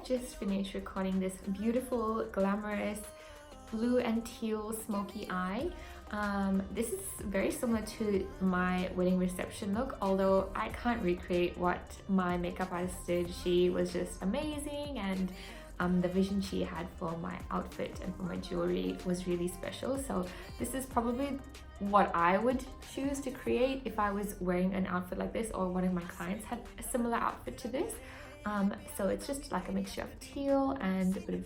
have just finished recording this beautiful, glamorous blue and teal smoky eye. This is very similar to my wedding reception look, although I can't recreate what my makeup artist did. She was just amazing, and the vision she had for my outfit and for my jewelry was really special. So this is probably what I would choose to create if I was wearing an outfit like this, or one of my clients had a similar outfit to this. So it's just like a mixture of teal and a bit of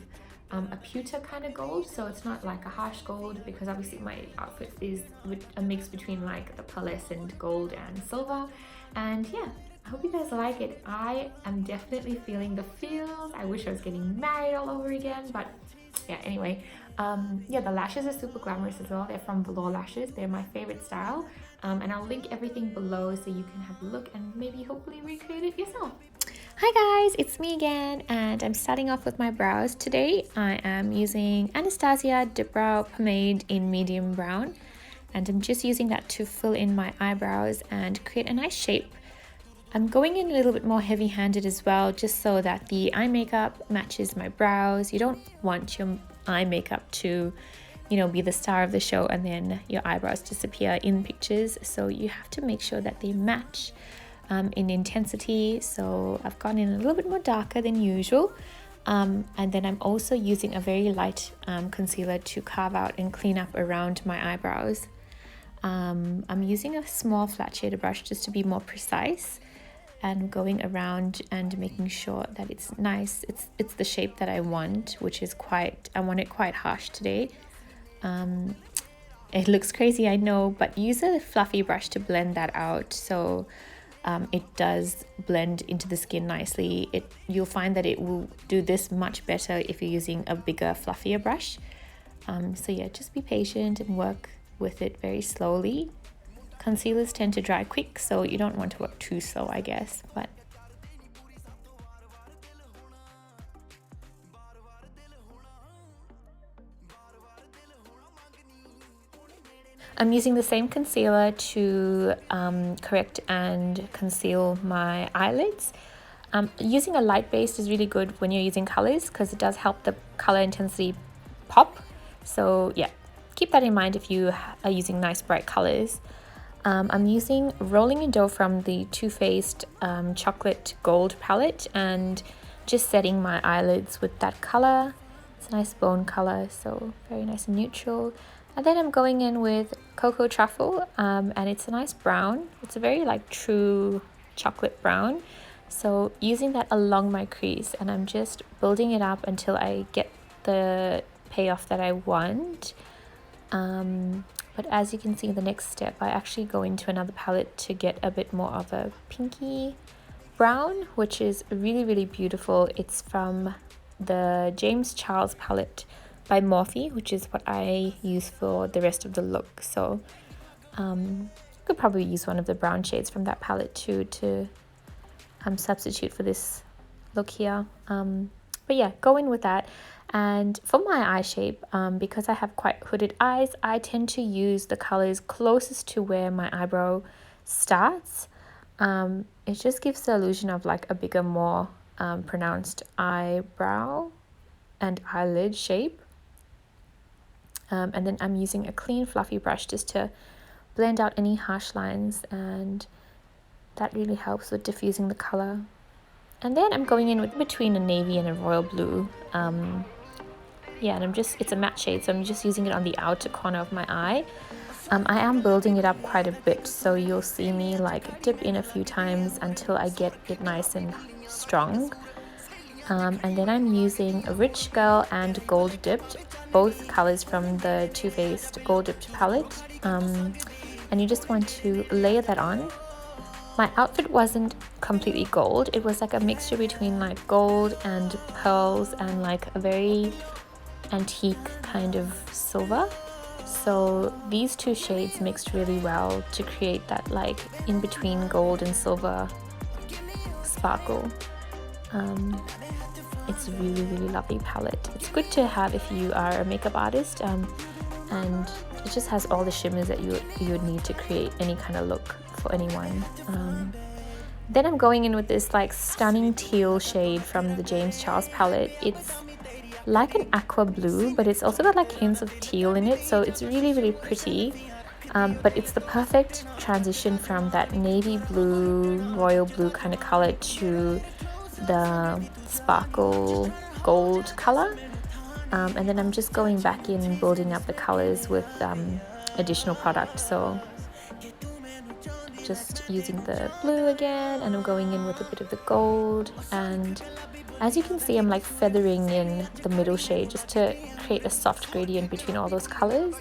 a pewter kind of gold, so it's not like a harsh gold, because obviously my outfit is a mix between like the pearlescent gold and silver. And yeah, I hope you guys like it. I am definitely feeling the feels. I wish I was getting married all over again, but yeah, anyway. Yeah, the lashes are super glamorous as well. They're from Velour Lashes. They're my favorite style, and I'll link everything below so you can have a look and maybe hopefully recreate it yourself. Hi guys, it's me again, and I'm starting off with my brows today. I am using Anastasia Dip Brow Pomade in medium brown, and I'm just using that to fill in my eyebrows and create a nice shape. I'm going in a little bit more heavy-handed as well, just so that the eye makeup matches my brows. You don't want your eye makeup to, be the star of the show and then your eyebrows disappear in pictures. So you have to make sure that they match in intensity. So I've gone in a little bit more darker than usual. And then I'm also using a very light concealer to carve out and clean up around my eyebrows. I'm using a small flat shader brush just to be more precise, and going around and making sure that it's nice. It's the shape that I want, which is I want it quite harsh today. It looks crazy, I know, but use a fluffy brush to blend that out, so it does blend into the skin nicely. You'll find that it will do this much better if you're using a bigger, fluffier brush. So yeah, just be patient and work with it very slowly. Concealers tend to dry quick, so you don't want to work too slow, I guess. But I'm using the same concealer to correct and conceal my eyelids. Using a light base is really good when you're using colors, because it does help the color intensity pop. So yeah, keep that in mind if you are using nice bright colors. I'm using Rolling in Dough from the Too Faced Chocolate Gold palette, and just setting my eyelids with that color. It's a nice bone color, so very nice and neutral. And then I'm going in with Cocoa Truffle, and it's a nice brown. It's a very true chocolate brown. So using that along my crease, and I'm just building it up until I get the payoff that I want. But as you can see in the next step, I actually go into another palette to get a bit more of a pinky brown, which is really, really beautiful. It's from the James Charles palette by Morphe, which is what I use for the rest of the look. So you could probably use one of the brown shades from that palette too to substitute for this look here. But yeah, go in with that. And for my eye shape, because I have quite hooded eyes, I tend to use the colors closest to where my eyebrow starts. It just gives the illusion of a bigger, more pronounced eyebrow and eyelid shape. And then I'm using a clean fluffy brush just to blend out any harsh lines, and that really helps with diffusing the color. And then I'm going in between a navy and a royal blue. Yeah, and it's a matte shade, so I'm just using it on the outer corner of my eye. I am building it up quite a bit, so you'll see me dip in a few times until I get it nice and strong. And then I'm using a Rich Girl and Gold Dipped, both colors from the Too Faced Gold Dipped palette. And you just want to layer that on. My outfit wasn't completely gold. It was a mixture between gold and pearls and a very antique kind of silver. So these two shades mixed really well to create that in between gold and silver sparkle. It's a really, really lovely palette. It's good to have if you are a makeup artist, and it just has all the shimmers that you would need to create any kind of look for anyone. Then I'm going in with this like stunning teal shade from the James Charles palette. It's like an aqua blue, but it's also got like hints of teal in it, so it's really, really pretty. But it's the perfect transition from that navy blue, royal blue kind of color to the sparkle gold color. And then I'm just going back in, building up the colors with additional product. So just using the blue again, and I'm going in with a bit of the gold, and as you can see, I'm like feathering in the middle shade just to create a soft gradient between all those colors.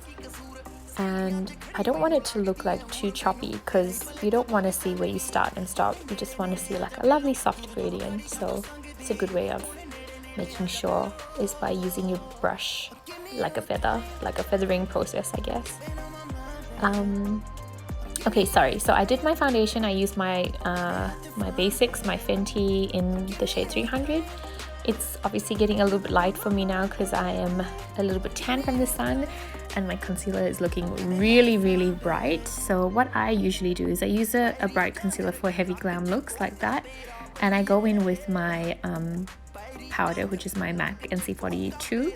And I don't want it to look like too choppy, because you don't want to see where you start and stop. You just want to see like a lovely soft gradient. So it's a good way of making sure is by using your brush like a feather, like a feathering process, I guess. Okay, sorry, so I did my foundation. I used my my basics, my Fenty in the shade 300. It's obviously getting a little bit light for me now because I am a little bit tan from the sun, and my concealer is looking really, really bright. So what I usually do is I use a bright concealer for heavy glam looks like that, and I go in with my powder, which is my MAC NC42,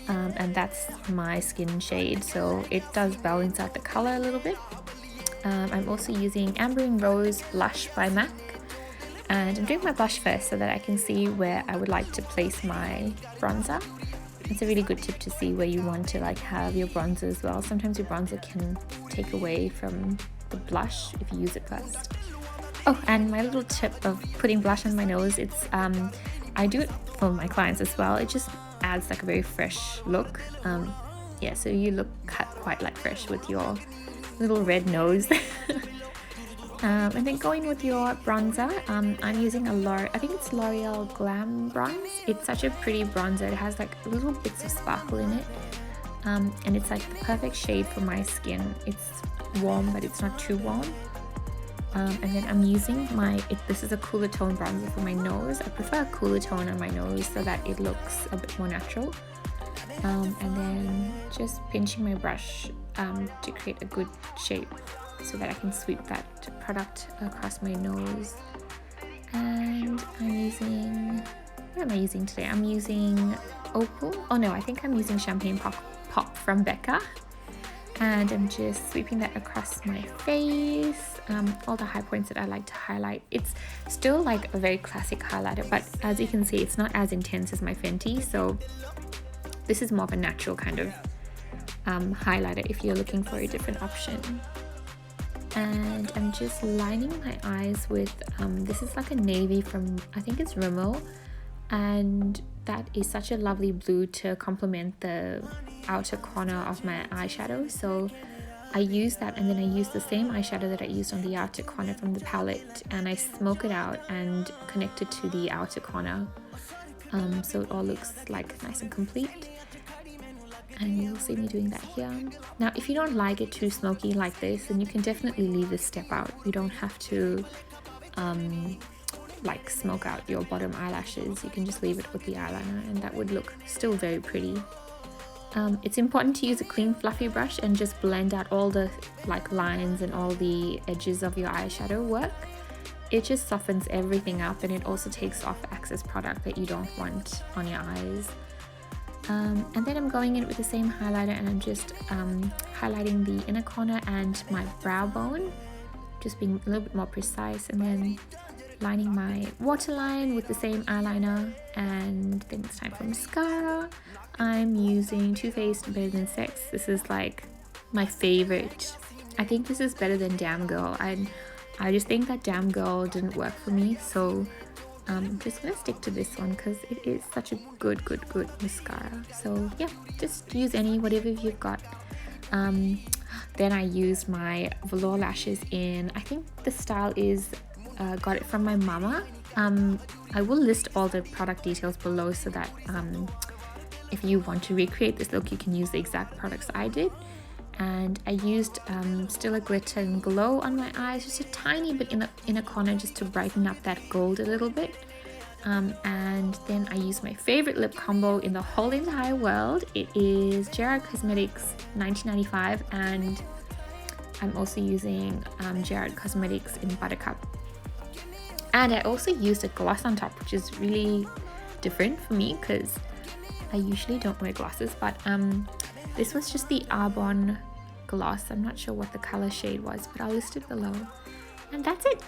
and that's my skin shade, so it does balance out the color a little bit. I'm also using Ambering Rose blush by MAC, and I'm doing my blush first so that I can see where I would like to place my bronzer. It's a really good tip to see where you want to like have your bronzer as well. Sometimes your bronzer can take away from the blush if you use it first. Oh, and my little tip of putting blush on my nose, it's I do it for my clients as well. It just adds like a very fresh look. Yeah, so you look quite like fresh with your little red nose. And then going with your bronzer, I'm using I think it's L'Oreal Glam Bronze. It's such a pretty bronzer. It has like little bits of sparkle in it, and it's like the perfect shade for my skin. It's warm, but it's not too warm. And then I'm using this is a cooler tone bronzer for my nose. I prefer a cooler tone on my nose so that it looks a bit more natural. And then just pinching my brush to create a good shape so that I can sweep that product across my nose. And I'm using, what am I using today? I'm using Opal. Oh no, I think I'm using Champagne Pop from Becca. And I'm just sweeping that across my face, all the high points that I like to highlight. It's still like a very classic highlighter, but as you can see, it's not as intense as my Fenty, so this is more of a natural kind of highlighter if you're looking for a different option. And I'm just lining my eyes with, this is like a navy from, I think it's Rimmel, and that is such a lovely blue to complement the outer corner of my eyeshadow. So I use that, and then I use the same eyeshadow that I used on the outer corner from the palette, and I smoke it out and connect it to the outer corner, so it all looks like nice and complete. And you'll see me doing that here. Now if you don't like it too smoky like this, then you can definitely leave this step out. You don't have to like smoke out your bottom eyelashes. You can just leave it with the eyeliner, and that would look still very pretty. It's important to use a clean fluffy brush and just blend out all the like lines and all the edges of your eyeshadow work. It just softens everything up, and it also takes off excess product that you don't want on your eyes. And then I'm going in with the same highlighter, and I'm just highlighting the inner corner and my brow bone, just being a little bit more precise, and then lining my waterline with the same eyeliner. And then it's time for mascara. I'm using Too Faced Better Than Sex. This is like my favorite. I think this is better than Damn Girl. I just think that Damn Girl didn't work for me, so I'm just gonna stick to this one because it is such a good mascara. So yeah, just use whatever you've got. Then I use my velour lashes in, I think the style is got it from my mama. I will list all the product details below so that if you want to recreate this look, you can use the exact products I did. And I used Stila Glitter and Glow on my eyes, just a tiny bit in a corner, just to brighten up that gold a little bit. And then I used my favorite lip combo in the whole entire world. It is Gerard Cosmetics 1995, and I'm also using Gerard Cosmetics in Buttercup. And I also used a gloss on top, which is really different for me because I usually don't wear glosses, but this was just the Arbonne gloss. I'm not sure what the color shade was, but I'll list it below. And that's it.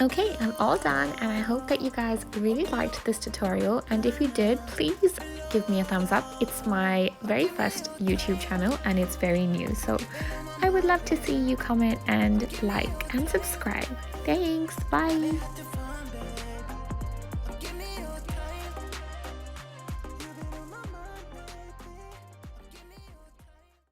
Okay, I'm all done, and I hope that you guys really liked this tutorial, and if you did, please give me a thumbs up. It's my very first YouTube channel and it's very new, so I would love to see you comment and like and subscribe. Thanks, bye!